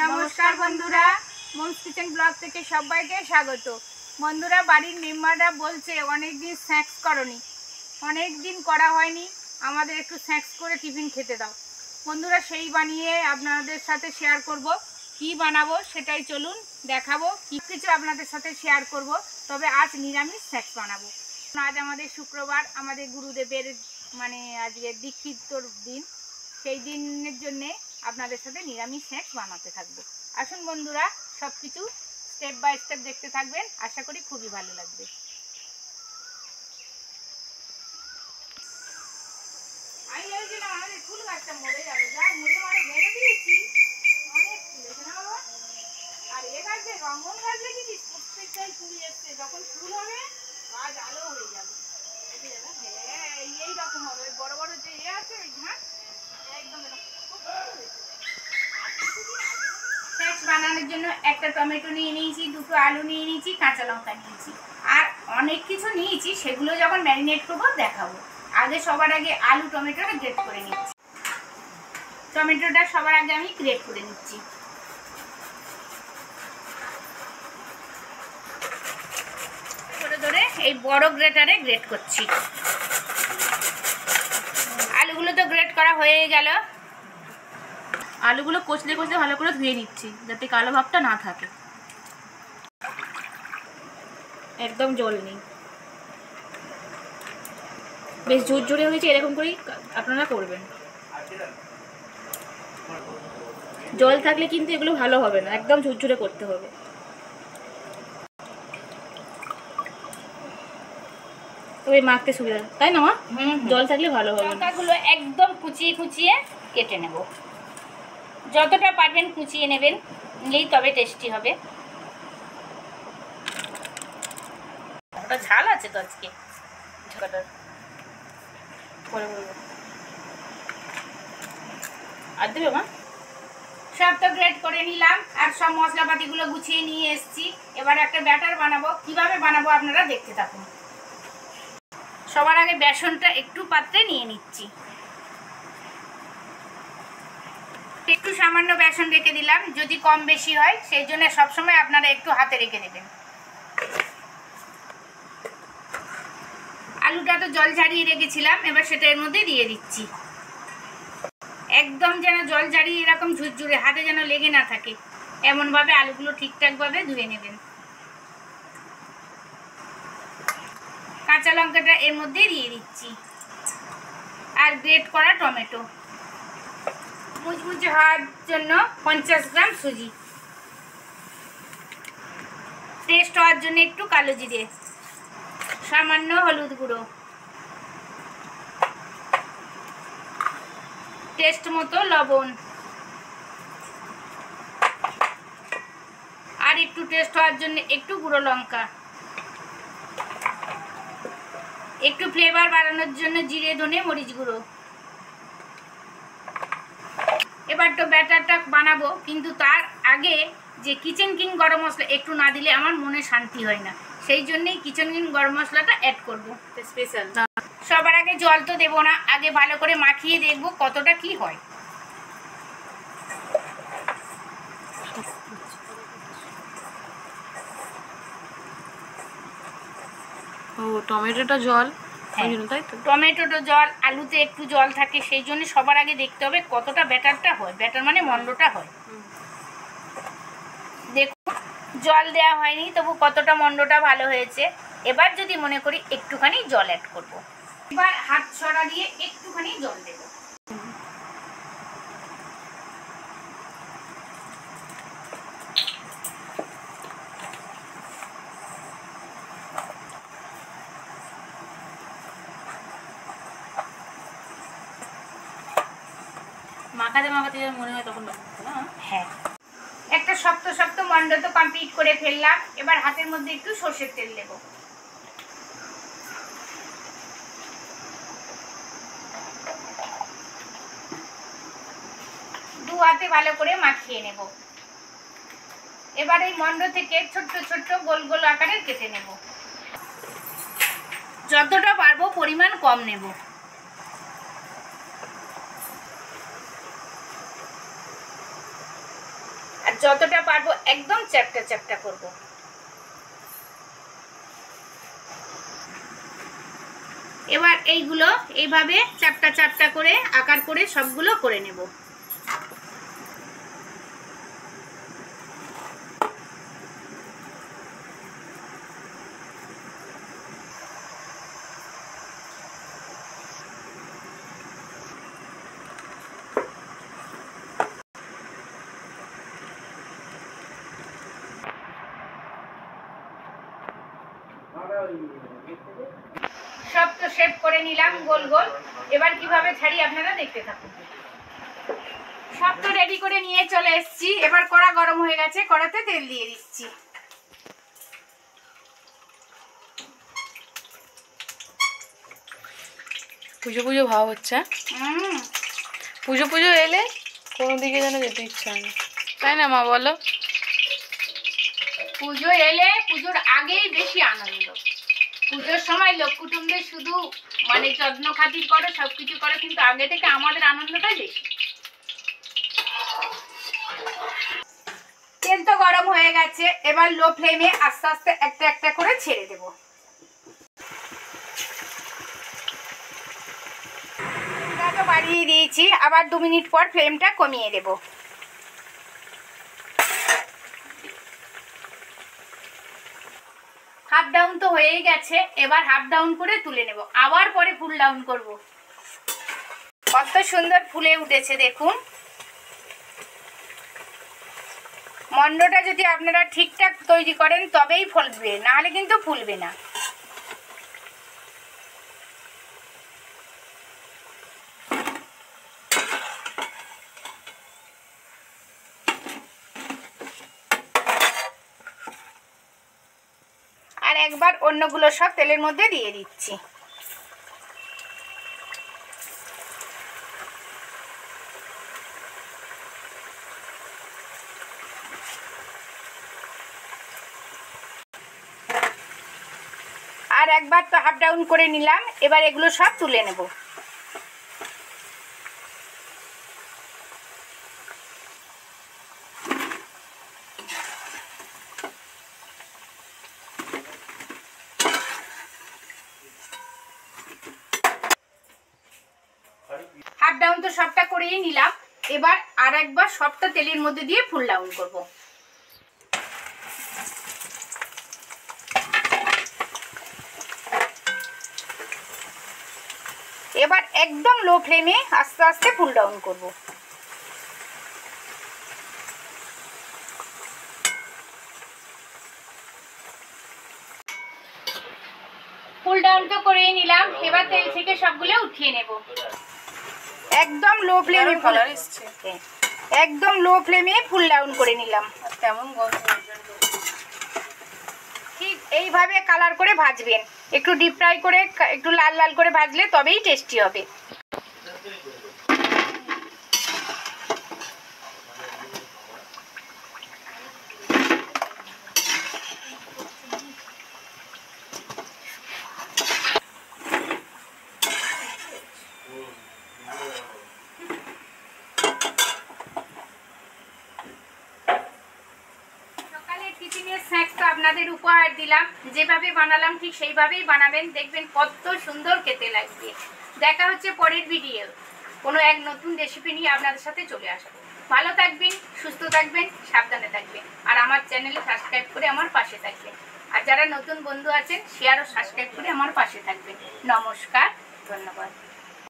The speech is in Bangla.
নমস্কার বন্ধুরা, মমস কিচেন ব্লগ থেকে সবাইকে স্বাগত। বন্ধুরা, বাড়ির মেম্বাররা বলছে অনেকদিন স্ন্যাক্স করনি, অনেকদিন করা হয়নি, আমাদের একটু স্ন্যাক্স করে টিফিন খেতে দাও। বন্ধুরা, সেই বানিয়ে আপনাদের সাথে শেয়ার করব। কি বানাবো সেটাই চলুন দেখাবো। কিছু আপনাদের সাথে শেয়ার করব, তবে আজ নিরামিষ স্ন্যাক্স বানাবো। আজ আমাদের শুক্রবার, আমাদের গুরুদেবের আজকে দীক্ষিতর দিন। সেই দিনের জন্যে আপনাদের সাথে নিরামিষ স্ন্যাক্স বানাতে থাকবো। আসুন বন্ধুরা, সব কিছু স্টেপ বাই স্টেপ দেখতে থাকবেন, আশা করি খুবই ভালো লাগবে। আমি ভেবেছিলাম আমাদের ফুল গাছটা মরে যাবে, যা মরে ভেঙে দিয়েছি, অনেক ফুল এসে না বাবা। আর এ গাছে রঙ্গন গাছ দেখেছিস, প্রত্যেকটাই ফুল এসছে। যখন ফুল হবে গাছ আলো হয়ে যাবে। হ্যাঁ, এইরকম হবে। বড় বড় যে আছে হ্যাঁ, একদম স্ন্যাক্স বানানোর জন্য একটা টমেটো নিয়ে নিয়েছি, দুটো আলু নিয়ে নিয়েছি, কাঁচা লঙ্কা নিয়েছি, আর অনেক কিছু নিয়েছি। সেগুলো যখন ম্যারিনেট করবো দেখাবো। সবার আগে আলু টমেটোটা গ্রেট করে নিচ্ছি। টমেটোটা সবার আগে আমি গ্রেট করে নিচ্ছি। ধরে ধরে এই বড় গ্রেটারে গ্রেট করছি। আলুগুলো তো গ্রেট করা হয়ে গেল। আলুগুলো কচলে কচলে ভালো করে ধুয়ে নিচ্ছি, যাতে কালো ভাবটা না থাকে। একদম জল নেই, বেশ ঝুরঝুরে হয়েছে। এরকম করেই আপনারা করবেন। জল থাকলে কিন্তু এগুলো ভালো হবে না, একদম ঝুরঝুরে করতে হবে। তবে মাখতে সুবিধা, তাই না মা? জল থাকলে ভালো হবে। লঙ্কাগুলো একদম কুচিয়ে কুচিয়ে কেটে নেব। যতটা পারবেন কুচিয়ে নেবেন, নিলেই তবে টেস্টি হবে। ওটা ঝাল আছে তো আজকে, আর দেবে মা? সব তো গ্রেট করে নিলাম, আর সব মশলাপাতিগুলো গুছিয়ে নিয়ে এসেছি। এবার একটা ব্যাটার বানাবো। কিভাবে বানাবো আপনারা দেখতে থাকুন। সবার আগে বেসনটা একটু পাত্রে নিয়ে নিচ্ছি। একটু সামান্য বেসন রেখে দিলাম, যদি কম বেশি হয় সেই জন্য সবসময় আপনারা একটু হাতে রেখে দেবেন। আলুটা তো জল ঝারিয়ে রেখেছিলাম, এবার সেটা এর মধ্যে দিয়ে দিচ্ছি। একদম যেন জল ঝারিয়ে এরকম ঝুরঝুরে, হাতে যেন লেগে না থাকে, এমনভাবে আলুগুলো ঠিকঠাকভাবে ধুয়ে নেবেন। কাঁচা লঙ্কাটা এর মধ্যে দিয়ে দিচ্ছি, আর গ্রেট করা টমেটো। মুচমুচে হওয়ার জন্য 50 গ্রাম সুজি, টেস্ট হওয়ার জন্য একটু কালো জিরে, সামান্য হলুদ গুঁড়ো, টেস্ট মতো লবণ, আর একটু টেস্ট হওয়ার জন্য একটু গুঁড়ো লঙ্কা, একটু ফ্লেভার বাড়ানোর জন্য জিরে ধনে মরিচ গুঁড়ো। এবার তো ব্যাটারটা বানাবো, কিন্তু তার আগে যে কিচেন কিং গরম মশলা একটু না দিলে আমার মনে শান্তি হয় না। সেই জন্যই কিচেন কিং গরম মশলাটা অ্যাড করবো স্পেশাল। সবার আগে জল তো দেবো না, আগে ভালো করে মাখিয়ে দেখবো কতটা কি হয়। ও টমেটোটা জল, তাই তো? টমেটোটা জল, আলুতে একটু জল থাকে, সেই জন্য সবার আগে দেখতে হবে কতটা ব্যাটারটা হয়। ব্যাটার মানে মন্ডটা হয়। দেখুন, জল দেওয়া হয়নি, তবু কতটা মন্ডটা ভালো হয়েছে। এবার যদি মনে করি একটুখানি জল অ্যাড করব। এবার হাত ছড়া দিয়ে একটুখানি জল দেব। মাখাতে মাখাতে মনে হয় তখন হ্যাঁ, একটা শক্ত শক্ত মন্ড তো কমপ্লিট করে ফেললাম। এবার হাতের মধ্যে একটু সর্ষের তেল দেব। দু হাতে ভালো করে মাখিয়ে নেব। এবার এই মন্ড থেকে ছোট্ট ছোট্ট গোল গোল আকারের কেটে নেব। যতটা পারবো পরিমাণ কম নেব। আর যতটা পারবো একদম চ্যাপটা চ্যাপটা করব। এবার এইগুলো এইভাবে চ্যাপটা চ্যাপটা করে আকার করে সবগুলো করে নেব। সব তো শেপ করে নিলাম গোল গোল। এবার কিভাবে ছাড়ি আপনারা দেখতে থাকুন। সব তো রেডি করে নিয়ে চলে এসেছি। এবার কড়া গরম হয়ে গেছে, কড়াতে তেল দিয়ে দিচ্ছি। পুজো পুজো ভাব হচ্ছে। পুজো পুজো এলে কোনো দিকে যেন যেতে ইচ্ছা হয় না, তাই না মা বলো? পুজো এলে পুজোর আগেই বেশি আনন্দ। পুজোর সময় লোক কুটুম্বদের শুধু মানে যত্ন খাতির করে, সবকিছু করে, কিন্তু আগে থেকে আমাদের আনন্দটাই বেশি। তেল তো গরম হয়ে গেছে, এবার লো ফ্লেমে আস্তে আস্তে একটা একটা করে ছেড়ে দেব। বাড়িয়ে দিয়েছি, আবার 2 মিনিট পর ফ্লেমটা কমিয়ে দেব। হাফ ডাউন তো হয়েই গেছে, এবার হাফ ডাউন করে তুলে নেব, আবার পরে ফুল ডাউন করব। কত সুন্দর ফুলে উঠেছে দেখুন। মন্ডটা যদি আপনারা ঠিকঠাক তৈরি করেন তবেই ফুলবে, না হলে কিন্তু ফুলবে না। আর একবার অন্যগুলো সব তেলের মধ্যে দিয়ে দিচ্ছি। আর একবার তো হাফ ডাউন করে নিলাম, এবার এগুলো সব তুলে নেব। হাফ ডাউন তো সবটা করেই নিলাম, এবার আর একবার সবটা তেলের মধ্যে দিয়ে ফুল ডাউন করব। এবার একদম লো ফ্লেমে আস্তে আস্তে ফুল ডাউন করব। ফুল ডাউন তো করেই নিলাম, এবার তেল থেকে সবগুলো উঠিয়ে নেব। একদম লো ফ্লেমে কালার এসছে, একদম লো ফ্লেমে ফুল ডাউন করে নিলাম। কেমন গন্ধ। ঠিক এইভাবে কালার করে ভাজবেন, একটু ডিপ ফ্রাই করে একটু লাল লাল করে ভাজলে তবেই টেস্টি হবে। টিফিনের স্ন্যাক্স তো আপনাদের উপহার দিলাম, যেভাবে বানালাম ঠিক সেইভাবেই বানাবেন, দেখবেন কত সুন্দর খেতে লাগবে। দেখা হচ্ছে পরের ভিডিও কোনো এক নতুন রেসিপি নিয়ে আপনাদের সাথে চলে আসবো। ভালো থাকবেন, সুস্থ থাকবেন, সাবধানে থাকবেন, আর আমার চ্যানেলে সাবস্ক্রাইব করে আমার পাশে থাকবেন। আর যারা নতুন বন্ধু আছেন শেয়ার ও সাবস্ক্রাইব করে আমার পাশে থাকবেন। নমস্কার, ধন্যবাদ।